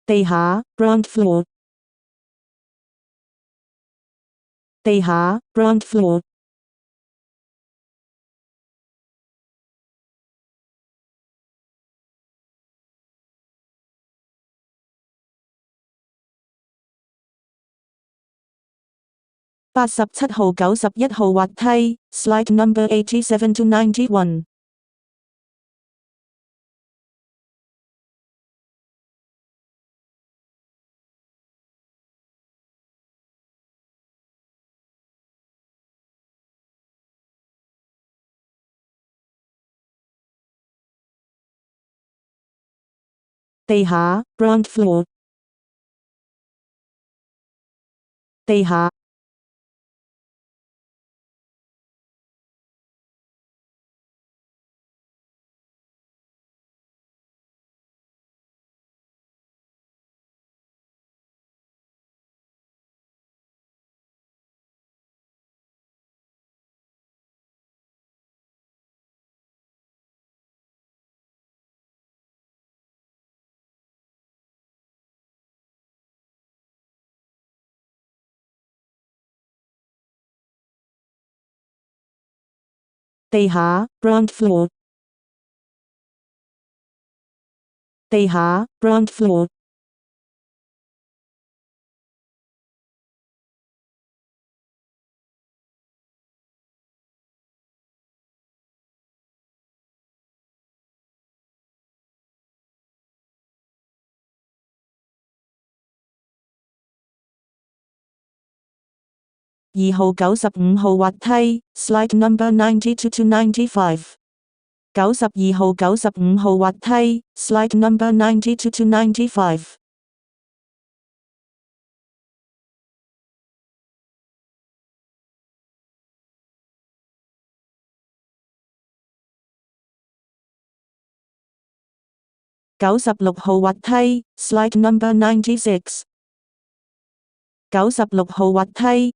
地下 ground floor 地下 ground floor 87號91號滑梯 slide number 87 to 91地下 ground floor 地下地下 ground floor 地下 ground floor 2號95號滑梯 slide number 92 to 9592號95號滑梯 slide number 92 to 9596號滑梯 slide number 96 96號滑梯